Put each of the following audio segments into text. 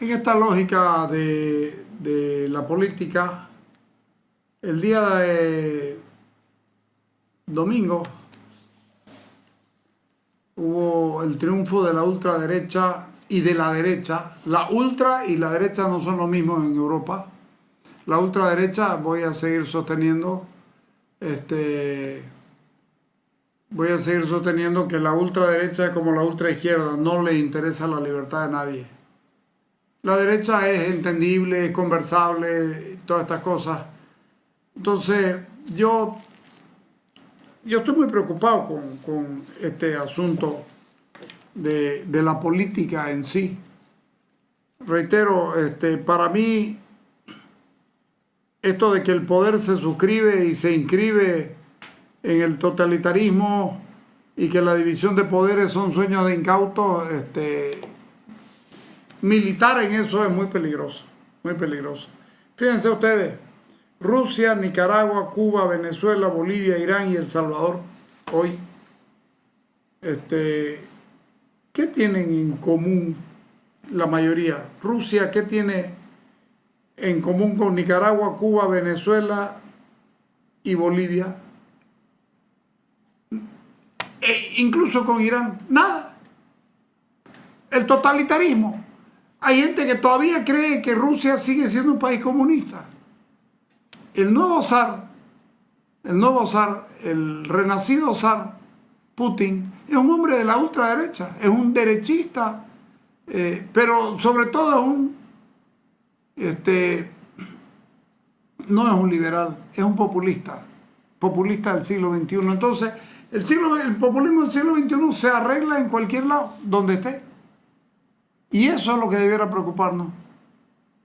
En esta lógica de la política, el día de domingo hubo el triunfo de la ultraderecha y de la derecha. La ultra y la derecha no son lo mismo en Europa. La ultraderecha voy a seguir sosteniendo, que la ultraderecha es como la ultraizquierda, no le interesa la libertad de nadie. La derecha es entendible, es conversable, todas estas cosas. Entonces, yo estoy muy preocupado con este asunto de la política en sí. Reitero, para mí, esto de que el poder se suscribe y se inscribe en el totalitarismo y que la división de poderes son sueños de incautos, militar en eso es muy peligroso, muy peligroso. Fíjense ustedes, Rusia, Nicaragua, Cuba, Venezuela, Bolivia, Irán y El Salvador, hoy, ¿qué tienen en común la mayoría? Rusia, ¿qué tiene en común con Nicaragua, Cuba, Venezuela y Bolivia? Incluso con Irán, nada. El totalitarismo. Hay gente que todavía cree que Rusia sigue siendo un país comunista. El nuevo zar, el renacido zar, Putin, es un hombre de la ultraderecha, es un derechista, pero sobre todo no es un liberal, es un populista del siglo XXI. Entonces, el populismo del siglo XXI se arregla en cualquier lado, donde esté. Y eso es lo que debiera preocuparnos.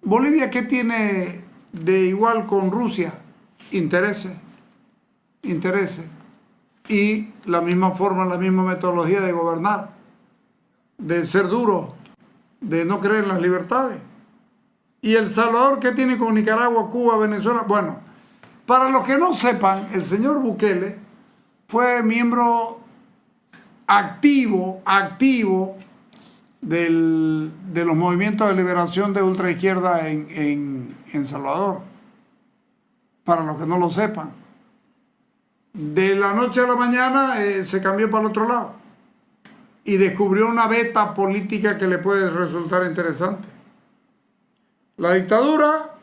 Bolivia, ¿qué tiene de igual con Rusia? Intereses. Y la misma forma, la misma metodología de gobernar, de ser duro, de no creer en las libertades. ¿Y El Salvador qué tiene con Nicaragua, Cuba, Venezuela? Bueno, para los que no sepan, el señor Bukele fue miembro activo de los movimientos de liberación de ultraizquierda en Salvador. Para los que no lo sepan. De la noche a la mañana se cambió para el otro lado y descubrió una beta política que le puede resultar interesante. La dictadura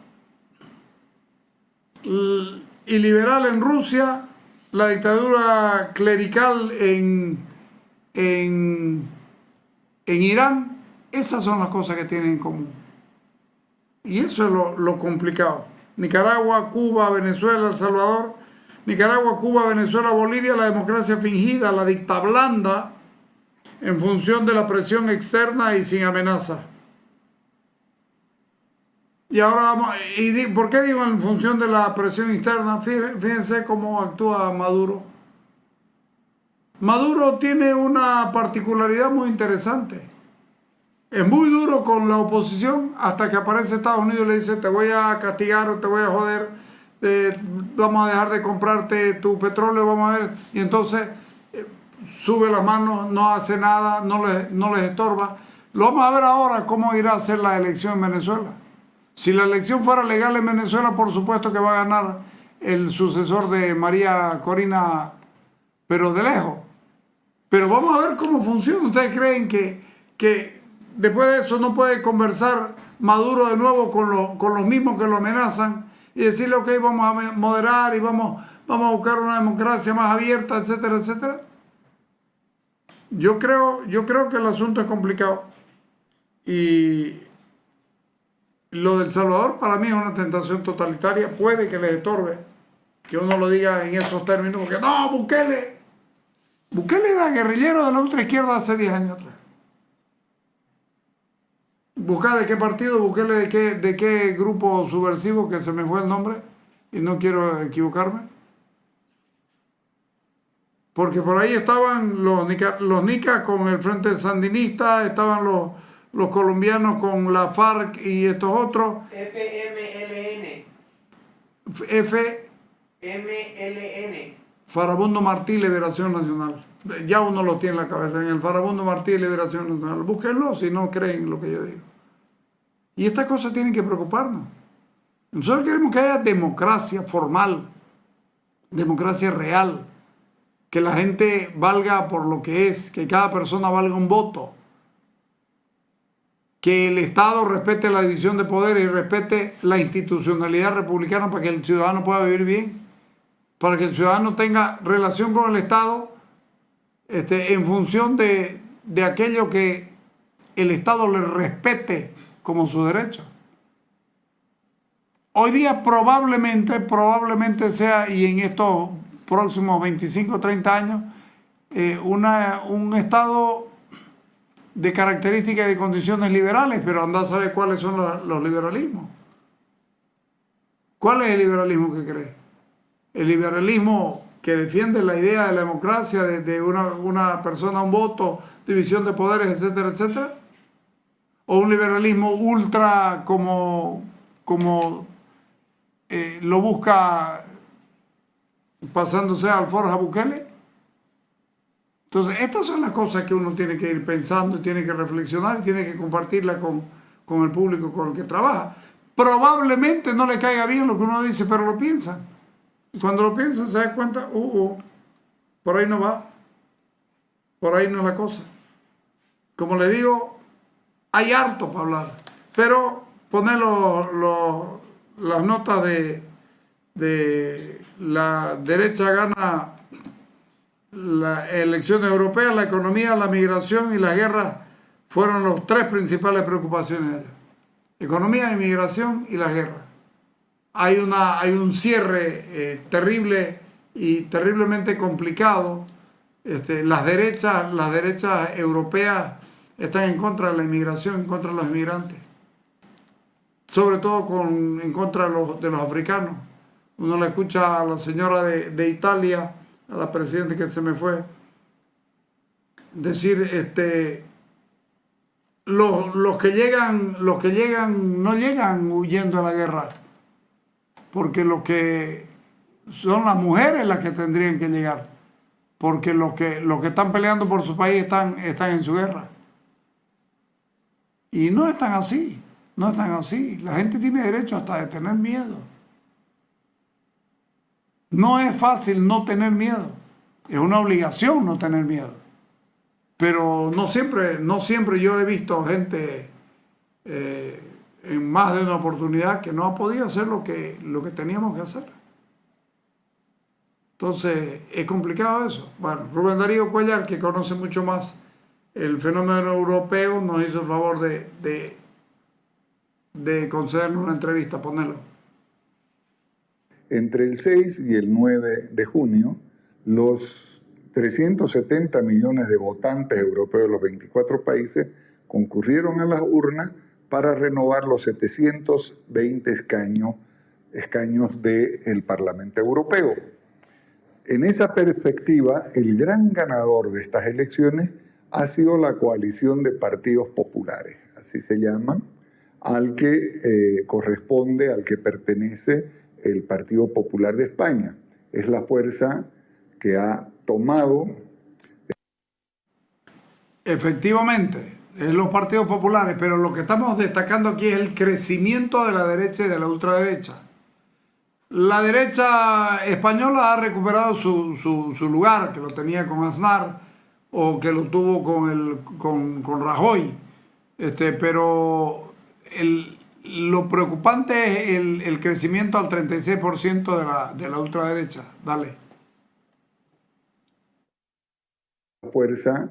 y liberal en Rusia, la dictadura clerical en Irán, esas son las cosas que tienen en común. Y eso es lo complicado. Nicaragua, Cuba, Venezuela, El Salvador. Nicaragua, Cuba, Venezuela, Bolivia, la democracia fingida, la dicta blanda, en función de la presión externa y sin amenaza. Y ahora vamos, ¿por qué digo en función de la presión externa? Fíjense cómo actúa Maduro. Maduro tiene una particularidad muy interesante. Es muy duro con la oposición hasta que aparece Estados Unidos y le dice: te voy a castigar o te voy a joder, vamos a dejar de comprarte tu petróleo, vamos a ver. Y entonces sube las manos, no hace nada, no les estorba. Lo vamos a ver ahora cómo irá a ser la elección en Venezuela. Si la elección fuera legal en Venezuela, por supuesto que va a ganar el sucesor de María Corina, pero de lejos. Pero vamos a ver cómo funciona. ¿Ustedes creen que después de eso no puede conversar Maduro de nuevo con los mismos que lo amenazan y decirle: ok, vamos a moderar y vamos a buscar una democracia más abierta, etcétera, etcétera? Yo creo que el asunto es complicado. Y lo del Salvador para mí es una tentación totalitaria. Puede que les estorbe que uno lo diga en esos términos, porque no, Bukele era guerrillero de la ultraizquierda hace 10 años atrás. ¿Busca de qué partido? Bukele de qué grupo subversivo, que se me fue el nombre y no quiero equivocarme. Porque por ahí estaban los nicas con el Frente Sandinista, estaban los colombianos con la FARC y estos otros. FMLN. FMLN. Farabundo Martí, Liberación Nacional. Ya uno lo tiene en la cabeza, en el Farabundo Martí, Liberación Nacional. Búsquenlo si no creen lo que yo digo. Y estas cosas tienen que preocuparnos. Nosotros queremos que haya democracia formal, democracia real, que la gente valga por lo que es, que cada persona valga un voto, que el Estado respete la división de poderes y respete la institucionalidad republicana para que el ciudadano pueda vivir bien, para que el ciudadano tenga relación con el Estado en función de aquello que el Estado le respete como su derecho. Hoy día probablemente sea, y en estos próximos 25 o 30 años, un Estado de características y de condiciones liberales, pero anda a saber cuáles son los liberalismos. ¿Cuál es el liberalismo que cree? El liberalismo que defiende la idea de la democracia, de una persona, un voto, división de poderes, etcétera, etcétera. O un liberalismo ultra como lo busca pasándose a Alforja Bukele. Entonces, estas son las cosas que uno tiene que ir pensando, tiene que reflexionar y tiene que compartirlas con el público con el que trabaja. Probablemente no le caiga bien lo que uno dice, pero lo piensa. Y cuando lo piensa se da cuenta, por ahí no va, por ahí no es la cosa. Como le digo, hay harto para hablar, pero poner las notas de la derecha gana las elecciones europeas, la economía, la migración y la guerra fueron las tres principales preocupaciones de ellos. Economía, inmigración y la guerra. Hay un cierre terrible y terriblemente complicado. Las derechas europeas están en contra de la inmigración, en contra de los inmigrantes. Sobre todo en contra de los africanos. Uno le escucha a la señora de Italia, a la presidenta que se me fue, decir, los que llegan no llegan huyendo a la guerra, porque los que son las mujeres las que tendrían que llegar, porque los que están peleando por su país están en su guerra. Y no están así, no están así. La gente tiene derecho hasta de tener miedo. No es fácil no tener miedo, es una obligación no tener miedo. Pero no siempre yo he visto gente en más de una oportunidad que no ha podido hacer lo que teníamos que hacer. Entonces, es complicado eso. Bueno, Rubén Darío Cuellar, que conoce mucho más el fenómeno europeo, nos hizo el favor de concedernos una entrevista, ponelo. Entre el 6 y el 9 de junio, los 370 millones de votantes europeos de los 24 países concurrieron a las urnas para renovar los 720 escaños del Parlamento Europeo. En esa perspectiva, el gran ganador de estas elecciones ha sido la coalición de partidos populares, así se llaman, al que corresponde, al que pertenece el Partido Popular de España. Es la fuerza que ha tomado. Efectivamente, es los partidos populares, pero lo que estamos destacando aquí es el crecimiento de la derecha y de la ultraderecha. La derecha española ha recuperado su lugar, que lo tenía con Aznar o que lo tuvo con Rajoy, pero lo preocupante es el crecimiento al 36% de la ultraderecha. Dale. Fuerza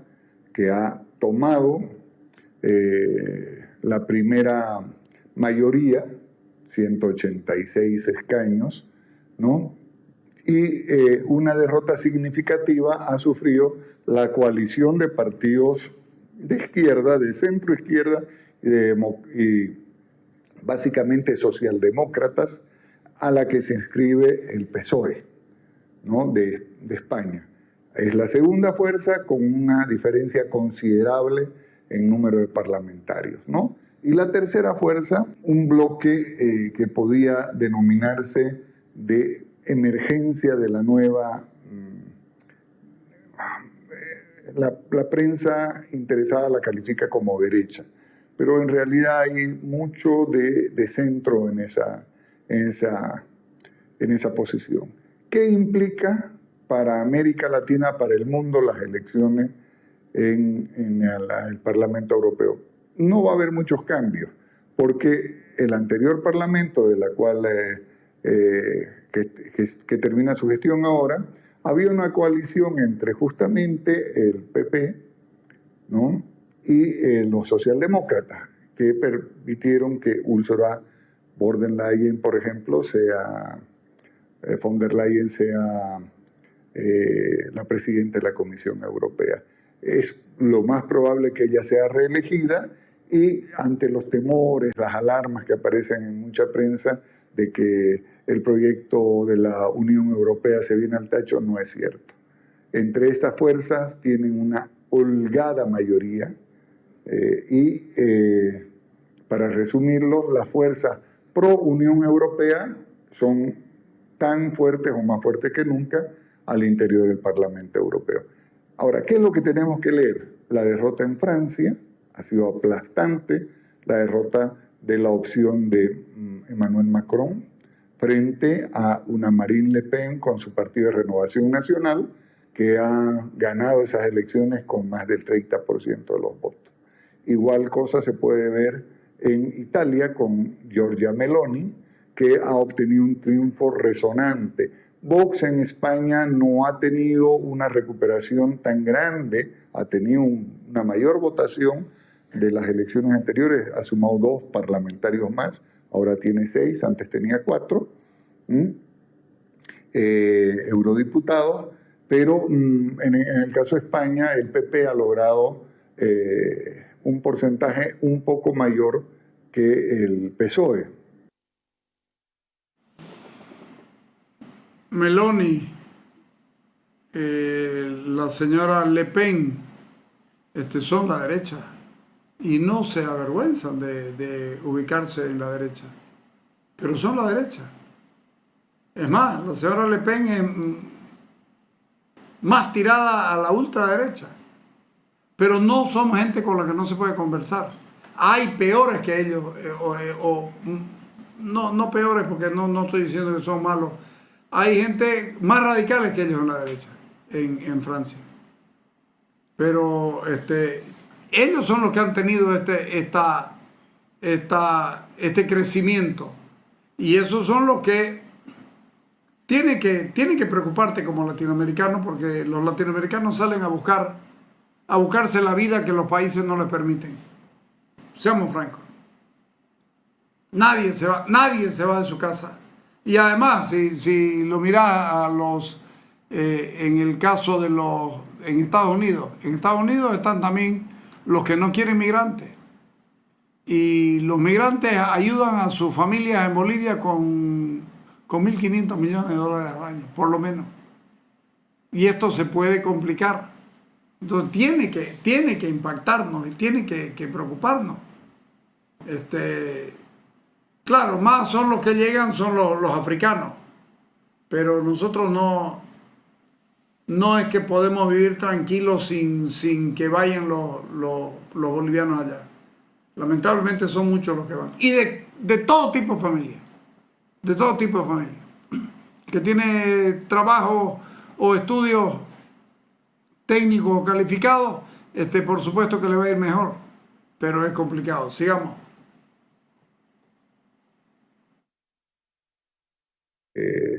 que ha tomado la primera mayoría, 186 escaños, ¿no? Y una derrota significativa ha sufrido la coalición de partidos de izquierda, de centro izquierda y básicamente socialdemócratas, a la que se inscribe el PSOE, ¿no? de España. Es la segunda fuerza con una diferencia considerable en número de parlamentarios, ¿no? Y la tercera fuerza, un bloque que podía denominarse de emergencia de la nueva... La prensa interesada la califica como derecha, pero en realidad hay mucho de centro en esa posición. ¿Qué implica para América Latina, para el mundo, las elecciones en el Parlamento Europeo? No va a haber muchos cambios, porque el anterior Parlamento, de la cual que termina su gestión ahora, había una coalición entre justamente el PP, ¿no?, y los socialdemócratas, que permitieron que Ursula von der Leyen, por ejemplo, von der Leyen sea la presidenta de la Comisión Europea. Es lo más probable que ella sea reelegida, y ante los temores, las alarmas que aparecen en mucha prensa de que el proyecto de la Unión Europea se viene al tacho, no es cierto. Entre estas fuerzas tienen una holgada mayoría para resumirlo, las fuerzas pro Unión Europea son tan fuertes o más fuertes que nunca al interior del Parlamento Europeo. Ahora, ¿qué es lo que tenemos que leer? La derrota en Francia ha sido aplastante, la derrota de la opción de Emmanuel Macron frente a una Marine Le Pen con su partido de Renovación Nacional, que ha ganado esas elecciones con más del 30% de los votos. Igual cosa se puede ver en Italia con Giorgia Meloni, que ha obtenido un triunfo resonante. Vox en España no ha tenido una recuperación tan grande, ha tenido una mayor votación de las elecciones anteriores, ha sumado 2 parlamentarios más, ahora tiene 6, antes tenía 4 eurodiputados, pero en el caso de España el PP ha logrado un porcentaje un poco mayor que el PSOE. Meloni, la señora Le Pen, son la derecha y no se avergüenzan de ubicarse en la derecha, pero son la derecha. Es más, la señora Le Pen es más tirada a la ultraderecha, pero no somos gente con la que no se puede conversar. Hay peores que ellos, no peores porque no estoy diciendo que son malos. Hay gente más radicales que ellos en la derecha, en Francia. Pero ellos son los que han tenido este crecimiento. Y esos son los que tienen que preocuparte como latinoamericano, porque los latinoamericanos salen a buscarse la vida que los países no les permiten. Seamos francos. Nadie se va de su casa. Y además, si lo mirás en el caso de en Estados Unidos están también los que no quieren migrantes. Y los migrantes ayudan a sus familias en Bolivia con 1.500 millones de dólares al año, por lo menos. Y esto se puede complicar. Entonces tiene que impactarnos y tiene que preocuparnos. Claro, más son los que llegan, son los africanos, pero nosotros no es que podemos vivir tranquilos sin que vayan los bolivianos allá. Lamentablemente son muchos los que van. Y de todo tipo de familia, que tiene trabajo o estudios técnicos calificados, por supuesto que le va a ir mejor, pero es complicado. Sigamos.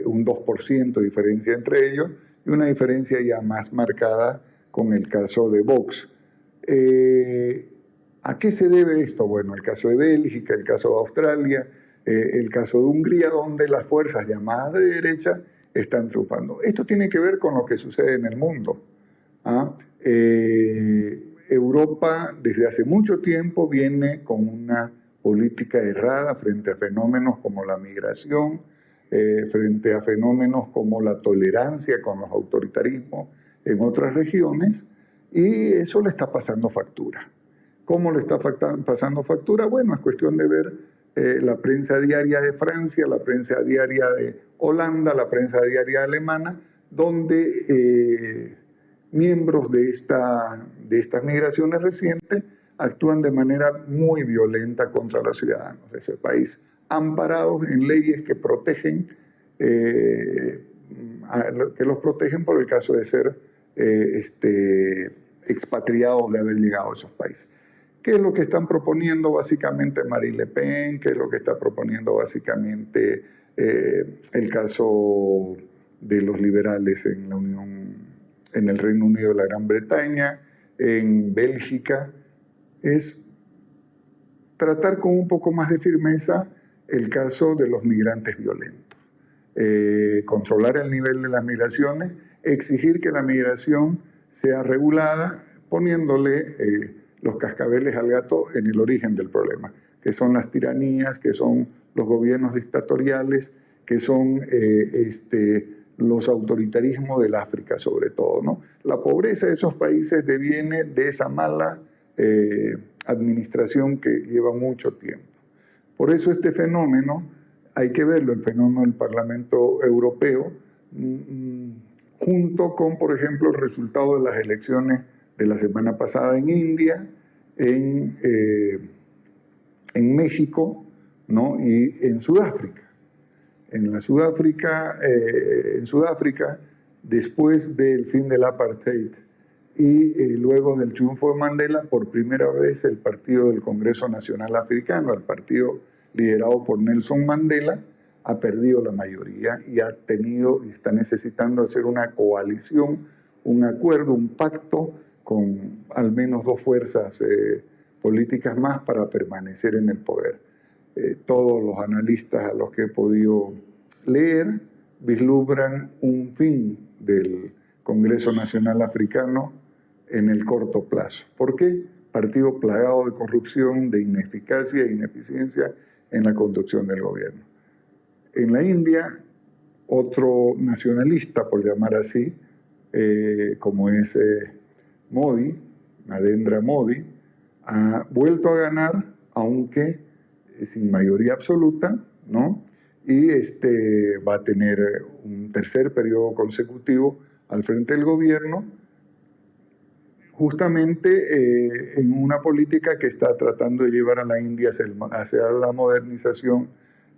Un 2% de diferencia entre ellos, y una diferencia ya más marcada con el caso de Vox. ¿A qué se debe esto? Bueno, el caso de Bélgica, el caso de Australia, el caso de Hungría, donde las fuerzas llamadas de derecha están triunfando. Esto tiene que ver con lo que sucede en el mundo. Europa desde hace mucho tiempo viene con una política errada frente a fenómenos como la migración, frente a fenómenos como la tolerancia con los autoritarismos en otras regiones, y eso le está pasando factura. ¿Cómo le está pasando factura? Bueno, es cuestión de ver la prensa diaria de Francia, la prensa diaria de Holanda, la prensa diaria alemana, donde miembros de estas migraciones recientes actúan de manera muy violenta contra los ciudadanos de ese país, amparados en leyes que protegen, que los protegen por el caso de ser expatriados de haber llegado a esos países. ¿Qué es lo que están proponiendo básicamente Marine Le Pen? ¿Qué es lo que está proponiendo básicamente el caso de los liberales en la en el Reino Unido de la Gran Bretaña, en Bélgica? Es tratar con un poco más de firmeza el caso de los migrantes violentos. Controlar el nivel de las migraciones, exigir que la migración sea regulada, poniéndole los cascabeles al gato en el origen del problema, que son las tiranías, que son los gobiernos dictatoriales, que son los autoritarismos del África sobre todo, ¿no? La pobreza de esos países deviene de esa mala administración que lleva mucho tiempo. Por eso este fenómeno, hay que verlo, el fenómeno del Parlamento Europeo, junto con, por ejemplo, el resultado de las elecciones de la semana pasada en India, en México, ¿no? Y en Sudáfrica. En Sudáfrica, después del fin del apartheid y luego del triunfo de Mandela, por primera vez el Partido del Congreso Nacional Africano, el partido liderado por Nelson Mandela, ha perdido la mayoría y está necesitando hacer una coalición, un acuerdo, un pacto con al menos dos fuerzas políticas más para permanecer en el poder. Todos los analistas a los que he podido leer vislumbran un fin del Congreso Nacional Africano en el corto plazo. ¿Por qué? Partido plagado de corrupción, de ineficacia e ineficiencia en la conducción del gobierno. En la India, otro nacionalista, por llamar así, como es Modi, Narendra Modi, ha vuelto a ganar, aunque sin mayoría absoluta, ¿no? Y va a tener un tercer periodo consecutivo al frente del gobierno, justamente en una política que está tratando de llevar a la India hacia la modernización,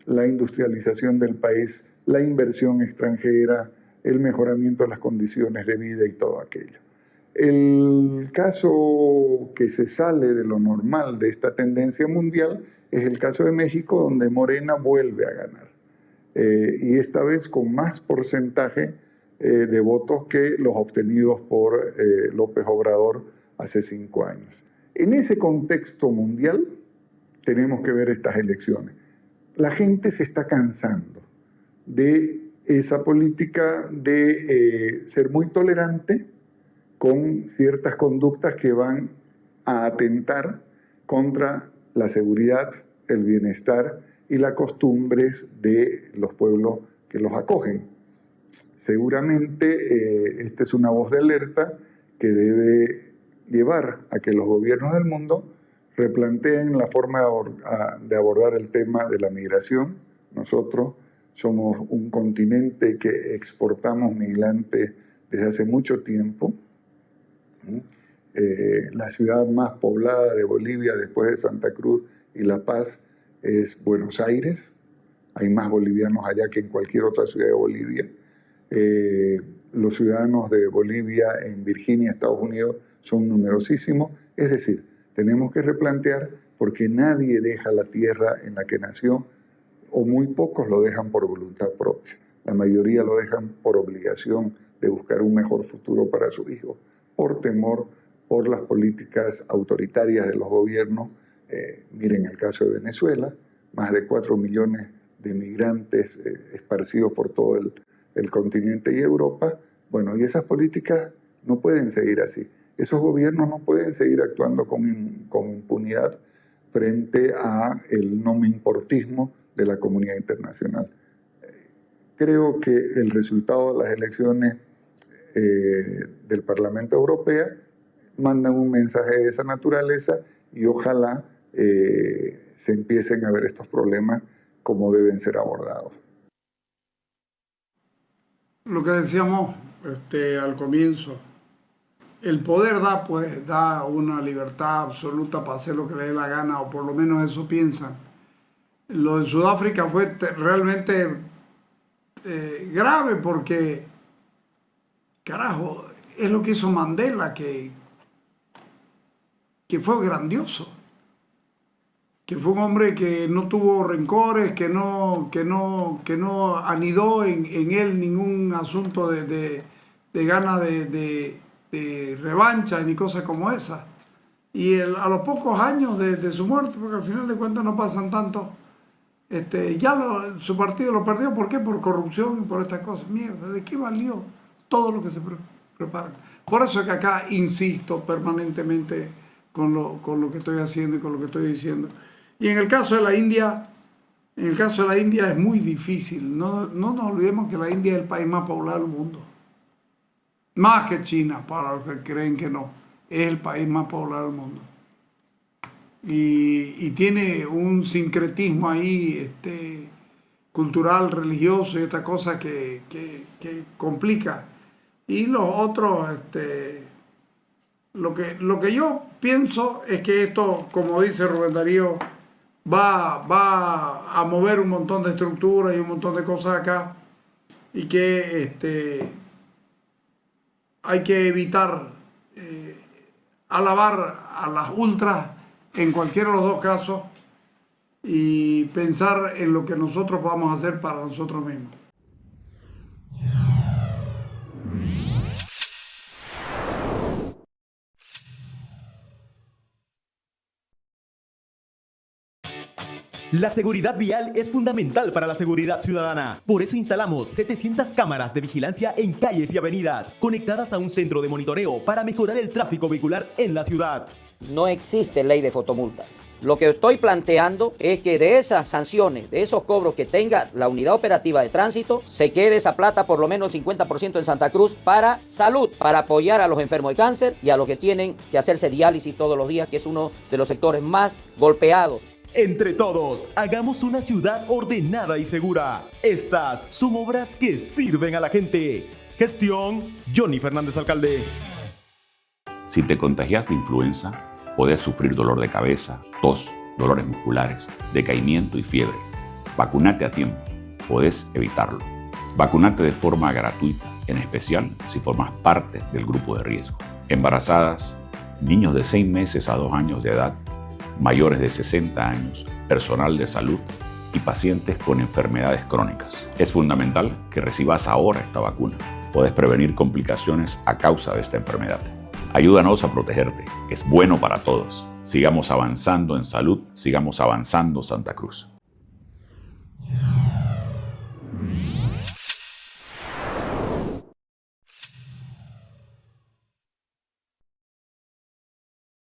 la industrialización del país, la inversión extranjera, el mejoramiento de las condiciones de vida y todo aquello. El caso que se sale de lo normal de esta tendencia mundial es el caso de México, donde Morena vuelve a ganar. Y esta vez con más porcentaje de votos que los obtenidos por López Obrador hace 5 años. En ese contexto mundial tenemos que ver estas elecciones. La gente se está cansando de esa política de ser muy tolerante con ciertas conductas que van a atentar contra la seguridad, el bienestar y las costumbres de los pueblos que los acogen. Seguramente esta es una voz de alerta que debe llevar a que los gobiernos del mundo replanteen la forma de abordar el tema de la migración. Nosotros somos un continente que exportamos migrantes desde hace mucho tiempo. La ciudad más poblada de Bolivia después de Santa Cruz y La Paz es Buenos Aires. Hay más bolivianos allá que en cualquier otra ciudad de Bolivia. Los ciudadanos de Bolivia en Virginia, Estados Unidos, son numerosísimos. Es decir, tenemos que replantear porque nadie deja la tierra en la que nació, o muy pocos lo dejan por voluntad propia. La mayoría lo dejan por obligación de buscar un mejor futuro para sus hijos, por temor, por las políticas autoritarias de los gobiernos. Miren el caso de Venezuela, más de 4 millones de migrantes esparcidos por todo el continente y Europa. Bueno, y esas políticas no pueden seguir así. Esos gobiernos no pueden seguir actuando con impunidad frente a el no me importismo de la comunidad internacional. Creo que el resultado de las elecciones del Parlamento Europeo mandan un mensaje de esa naturaleza y ojalá se empiecen a ver estos problemas como deben ser abordados. Lo que decíamos al comienzo, el poder da una libertad absoluta para hacer lo que le dé la gana, o por lo menos eso piensan. Lo de Sudáfrica fue realmente grave porque, carajo, es lo que hizo Mandela, que fue grandioso, que fue un hombre que no tuvo rencores, que no anidó en él ningún asunto de ganas de revancha ni cosas como esa. Y a los pocos años de su muerte, porque al final de cuentas no pasan tanto, su partido lo perdió. ¿Por qué? Por corrupción y por estas cosas. Mierda, ¿de qué valió todo lo que se preparan? Por eso es que acá insisto permanentemente con lo que estoy haciendo y con lo que estoy diciendo. Y en el caso de la India, es muy difícil. No nos olvidemos que la India es el país más poblado del mundo. Más que China, para los que creen que no. Es el país más poblado del mundo. Y tiene un sincretismo ahí cultural, religioso y esta cosa que complica. Y los otros, lo que yo pienso es que esto, como dice Rubén Darío, va a mover un montón de estructuras y un montón de cosas acá, y que hay que evitar alabar a las ultras en cualquiera de los dos casos y pensar en lo que nosotros vamos a hacer para nosotros mismos. La seguridad vial es fundamental para la seguridad ciudadana. Por eso instalamos 700 cámaras de vigilancia en calles y avenidas, conectadas a un centro de monitoreo para mejorar el tráfico vehicular en la ciudad. No existe ley de fotomultas. Lo que estoy planteando es que de esas sanciones, de esos cobros que tenga la unidad operativa de tránsito, se quede esa plata, por lo menos el 50% en Santa Cruz, para salud, para apoyar a los enfermos de cáncer y a los que tienen que hacerse diálisis todos los días, que es uno de los sectores más golpeados. Entre todos, hagamos una ciudad ordenada y segura. Estas son obras que sirven a la gente. Gestión, Johnny Fernández, alcalde. Si te contagias de influenza, podés sufrir dolor de cabeza, tos, dolores musculares, decaimiento y fiebre. Vacunate a tiempo, podés evitarlo. Vacunate de forma gratuita, en especial si formas parte del grupo de riesgo. Embarazadas, niños de 6 meses a 2 años de edad, mayores de 60 años, personal de salud y pacientes con enfermedades crónicas. Es fundamental que recibas ahora esta vacuna. Podés prevenir complicaciones a causa de esta enfermedad. Ayúdanos a protegerte. Es bueno para todos. Sigamos avanzando en salud, sigamos avanzando Santa Cruz.